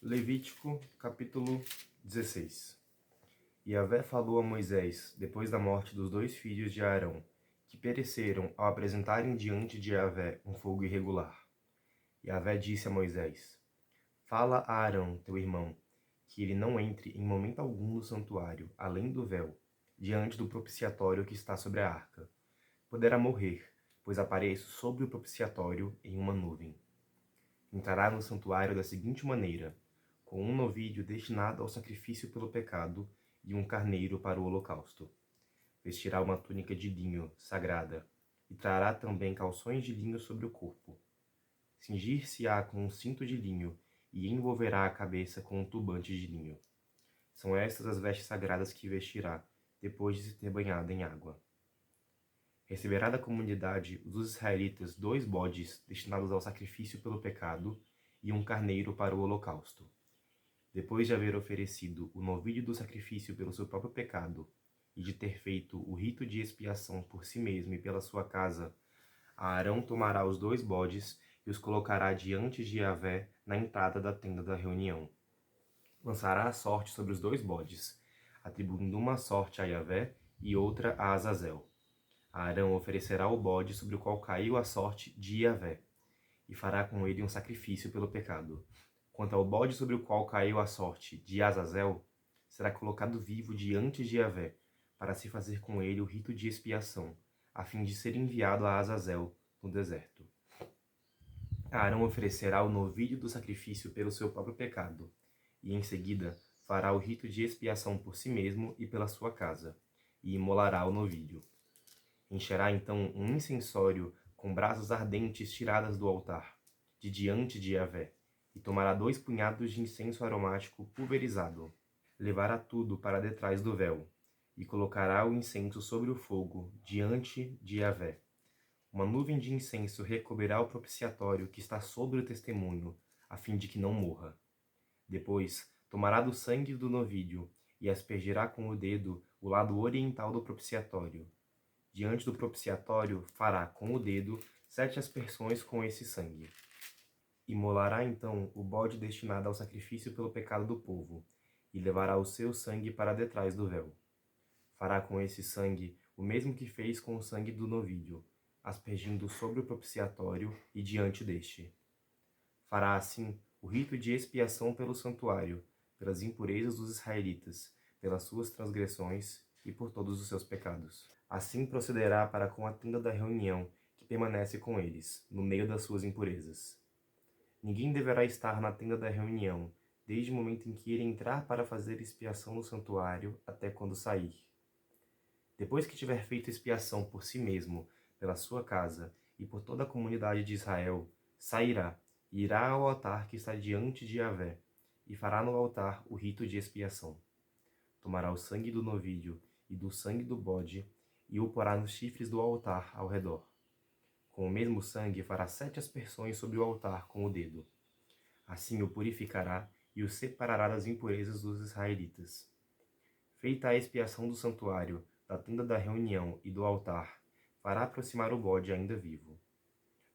Levítico, capítulo 16. Yahvé falou a Moisés, depois da morte dos 2 filhos de Arão, que pereceram ao apresentarem diante de Yahvé um fogo irregular. Yahvé disse a Moisés: Fala a Arão, teu irmão, que ele não entre em momento algum no santuário, além do véu, diante do propiciatório que está sobre a arca. Poderá morrer, pois apareço sobre o propiciatório em uma nuvem. Entrará no santuário da seguinte maneira: com um novilho destinado ao sacrifício pelo pecado e um carneiro para o holocausto. Vestirá uma túnica de linho sagrada e trará também calções de linho sobre o corpo. Cingir-se-á com um cinto de linho e envolverá a cabeça com um turbante de linho. São estas as vestes sagradas que vestirá, depois de se ter banhado em água. Receberá da comunidade dos israelitas 2 bodes destinados ao sacrifício pelo pecado e um carneiro para o holocausto. Depois de haver oferecido o novilho do sacrifício pelo seu próprio pecado e de ter feito o rito de expiação por si mesmo e pela sua casa, Arão tomará os 2 bodes e os colocará diante de Yahvé na entrada da tenda da reunião. Lançará a sorte sobre os 2 bodes, atribuindo uma sorte a Yahvé e outra a Azazel. Arão oferecerá o bode sobre o qual caiu a sorte de Yahvé, e fará com ele um sacrifício pelo pecado. Quanto ao bode sobre o qual caiu a sorte de Azazel, será colocado vivo diante de Yahvé, para se fazer com ele o rito de expiação, a fim de ser enviado a Azazel no deserto. Arão oferecerá o novilho do sacrifício pelo seu próprio pecado, e em seguida fará o rito de expiação por si mesmo e pela sua casa, e imolará o novilho. Encherá então um incensório com brasas ardentes tiradas do altar, de diante de Yahvé, e tomará 2 punhados de incenso aromático pulverizado. Levará tudo para detrás do véu, e colocará o incenso sobre o fogo, diante de Yahvé. Uma nuvem de incenso recobrirá o propiciatório que está sobre o testemunho, a fim de que não morra. Depois, tomará do sangue do novilho, e aspergirá com o dedo o lado oriental do propiciatório. Diante do propiciatório, fará com o dedo 7 aspersões com esse sangue. Imolará então o bode destinado ao sacrifício pelo pecado do povo, e levará o seu sangue para detrás do véu. Fará com esse sangue o mesmo que fez com o sangue do novilho, aspergindo sobre o propiciatório e diante deste. Fará assim o rito de expiação pelo santuário, pelas impurezas dos israelitas, pelas suas transgressões e por todos os seus pecados. Assim procederá para com a tenda da reunião, que permanece com eles, no meio das suas impurezas. Ninguém deverá estar na tenda da reunião, desde o momento em que ele entrar para fazer expiação no santuário, até quando sair. Depois que tiver feito expiação por si mesmo, pela sua casa e por toda a comunidade de Israel, sairá e irá ao altar que está diante de Yahvé, e fará no altar o rito de expiação. Tomará o sangue do novilho e do sangue do bode, e o porá nos chifres do altar ao redor. Com o mesmo sangue fará 7 aspersões sobre o altar com o dedo. Assim o purificará e o separará das impurezas dos israelitas. Feita a expiação do santuário, da tenda da reunião e do altar, fará aproximar o bode ainda vivo.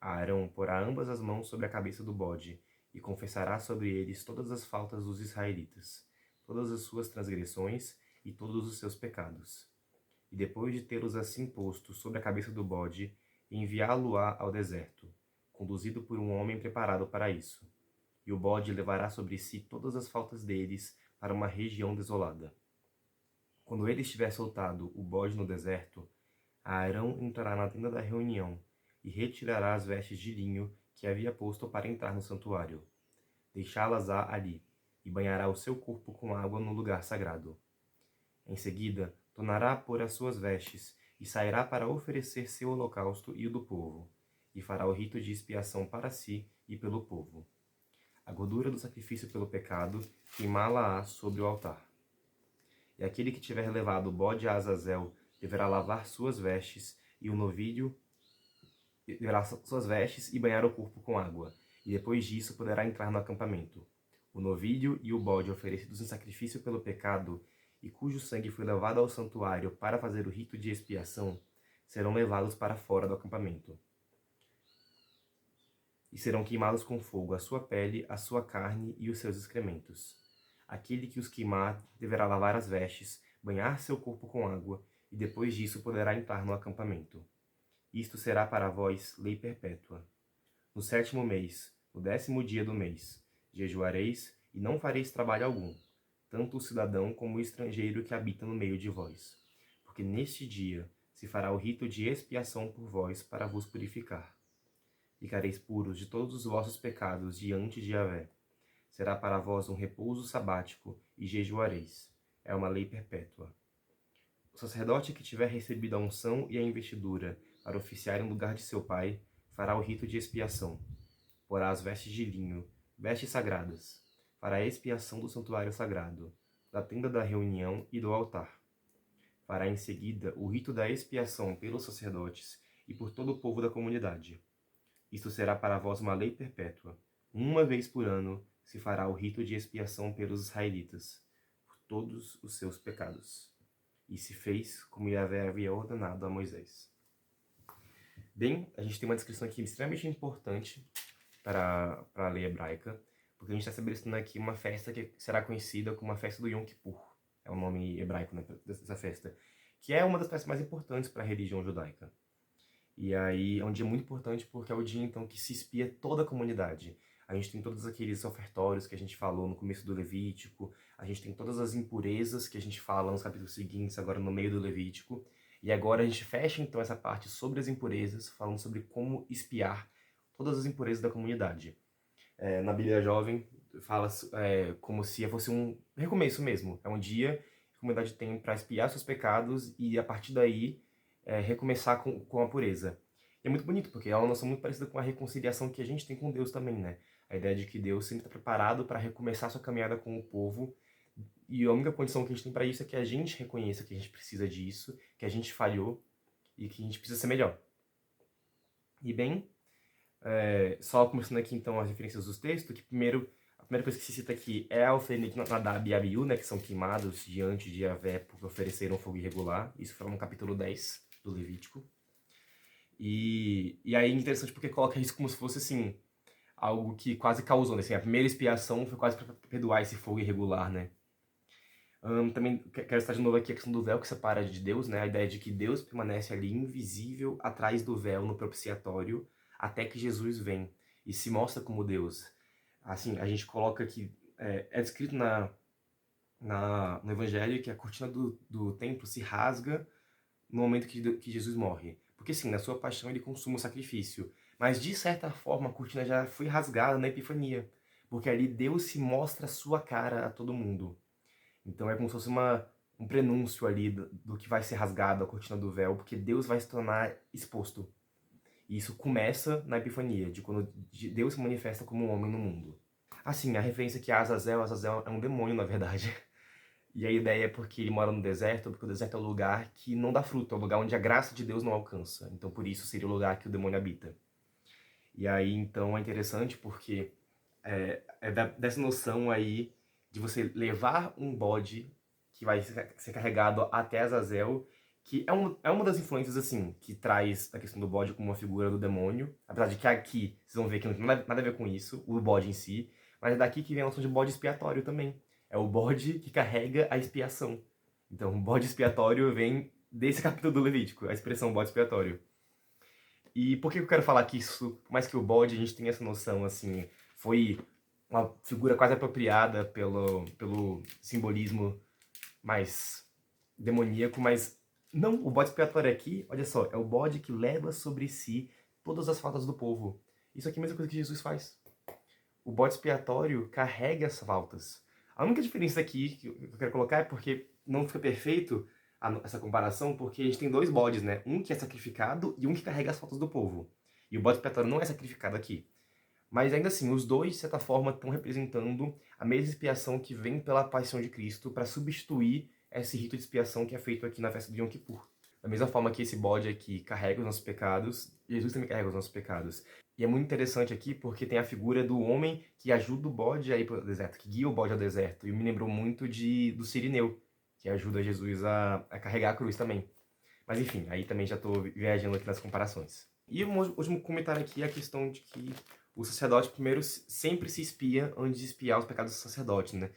Arão porá ambas as mãos sobre a cabeça do bode, e confessará sobre eles todas as faltas dos israelitas, todas as suas transgressões e todos os seus pecados. E depois de tê-los assim postos sobre a cabeça do bode, enviá-lo-á ao deserto, conduzido por um homem preparado para isso. E o bode levará sobre si todas as faltas deles para uma região desolada. Quando ele estiver soltado o bode no deserto, Arão entrará na tenda da reunião e retirará as vestes de linho que havia posto para entrar no santuário. Deixá-las-á ali, e banhará o seu corpo com água no lugar sagrado. Em seguida, tornará a pôr as suas vestes, e sairá para oferecer seu holocausto e o do povo, e fará o rito de expiação para si e pelo povo. A gordura do sacrifício pelo pecado queimá-la-á sobre o altar. E aquele que tiver levado o bode a Azazel deverá lavar suas vestes, e o novilho deverá suas vestes e banhar o corpo com água, e depois disso poderá entrar no acampamento. O novilho e o bode oferecidos em sacrifício pelo pecado, e cujo sangue foi levado ao santuário para fazer o rito de expiação, serão levados para fora do acampamento. e serão queimados com fogo a sua pele, a sua carne e os seus excrementos. Aquele que os queimar deverá lavar as vestes, banhar seu corpo com água, e depois disso poderá entrar no acampamento. Isto será para vós lei perpétua. No 7º mês, no 10º dia do mês, jejuareis e não fareis trabalho algum, tanto o cidadão como o estrangeiro que habita no meio de vós. Porque neste dia se fará o rito de expiação por vós para vos purificar. Ficareis puros de todos os vossos pecados diante de Yahvé. Será para vós um repouso sabático e jejuareis. É uma lei perpétua. O sacerdote que tiver recebido a unção e a investidura para oficiar em lugar de seu pai, fará o rito de expiação. Porá as vestes de linho, vestes sagradas. Fará a expiação do santuário sagrado, da tenda da reunião e do altar. Fará em seguida o rito da expiação pelos sacerdotes e por todo o povo da comunidade. Isto será para vós uma lei perpétua. Uma vez por ano se fará o rito de expiação pelos israelitas, por todos os seus pecados. E se fez como Yahvé havia ordenado a Moisés. Bem, a gente tem uma descrição aqui extremamente importante para a lei hebraica, porque a gente está estabelecendo aqui uma festa que será conhecida como a festa do Yom Kippur. É o nome hebraico, né, dessa festa, que é uma das festas mais importantes para a religião judaica. E aí é um dia muito importante porque é o dia, então, que se expia toda a comunidade. A gente tem todos aqueles ofertórios que a gente falou no começo do Levítico, a gente tem todas as impurezas que a gente fala nos capítulos seguintes, agora no meio do Levítico, e agora a gente fecha, então, essa parte sobre as impurezas, falando sobre como expiar todas as impurezas da comunidade. Na Bíblia Jovem, fala como se fosse um recomeço mesmo. É um dia que a comunidade tem para expiar seus pecados e, a partir daí, recomeçar com a pureza. E é muito bonito, porque é uma noção muito parecida com a reconciliação que a gente tem com Deus também, né? A ideia de que Deus sempre está preparado para recomeçar sua caminhada com o povo, e a única condição que a gente tem para isso é que a gente reconheça que a gente precisa disso, que a gente falhou e que a gente precisa ser melhor. E bem, só começando aqui então as referências dos textos, que a primeira coisa que se cita aqui é a oferenda de Nadab e Abiú, né, que são queimados diante de Yahvé porque ofereceram fogo irregular. Isso foi no capítulo 10 do Levítico. E aí é interessante porque coloca isso como se fosse assim, algo que quase causou, né? Assim, a primeira expiação foi quase para perdoar esse fogo irregular, né? Também quero estar de novo aqui a questão do véu que separa de Deus, né? A ideia de que Deus permanece ali invisível atrás do véu no propiciatório até que Jesus vem e se mostra como Deus. Assim, a gente coloca que é descrito no Evangelho que a cortina do templo se rasga no momento que Jesus morre. Porque sim, na sua paixão ele consuma o sacrifício. Mas de certa forma a cortina já foi rasgada na Epifania. Porque ali Deus se mostra a sua cara a todo mundo. Então é como se fosse um prenúncio ali do que vai ser rasgado, a cortina do véu, porque Deus vai se tornar exposto. E isso começa na Epifania, de quando Deus se manifesta como um homem no mundo. Assim, a referência aqui a Azazel é um demônio, na verdade. E a ideia é porque ele mora no deserto, porque o deserto é o lugar que não dá fruto, é o lugar onde a graça de Deus não alcança. Então por isso seria o lugar que o demônio habita. E aí então é interessante porque dessa noção aí de você levar um bode que vai ser carregado até Azazel, que é uma das influências, assim, que traz a questão do bode como uma figura do demônio, apesar de que aqui vocês vão ver que não tem nada a ver com isso, o bode em si, mas é daqui que vem a noção de bode expiatório também. É o bode que carrega a expiação. Então, o bode expiatório vem desse capítulo do Levítico, a expressão bode expiatório. E por que eu quero falar que isso, por mais que o bode, a gente tem essa noção, assim, foi uma figura quase apropriada pelo simbolismo mais demoníaco, mas não, o bode expiatório aqui, olha só, é o bode que leva sobre si todas as faltas do povo. Isso aqui é a mesma coisa que Jesus faz. O bode expiatório carrega as faltas. A única diferença aqui que eu quero colocar é porque não fica perfeito essa comparação, porque a gente tem dois bodes, né? Um que é sacrificado e um que carrega as faltas do povo. E o bode expiatório não é sacrificado aqui. Mas ainda assim, os dois, de certa forma, estão representando a mesma expiação que vem pela paixão de Cristo para substituir esse rito de expiação que é feito aqui na festa de Yom Kippur. Da mesma forma que esse bode aqui carrega os nossos pecados, Jesus também carrega os nossos pecados. E é muito interessante aqui porque tem a figura do homem que ajuda o bode a ir para o deserto, que guia o bode ao deserto. E me lembrou muito do Cirineu, que ajuda Jesus a carregar a cruz também. Mas enfim, aí também já estou viajando aqui nas comparações. E o último comentário aqui é a questão de que o sacerdote primeiro sempre se espia antes de espiar os pecados do sacerdote, né?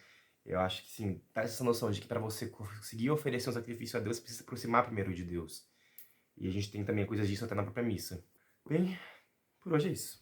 Eu acho que, sim, traz essa noção de que para você conseguir oferecer um sacrifício a Deus, você precisa se aproximar primeiro de Deus. E a gente tem também coisas disso até na própria missa. Bem, por hoje é isso.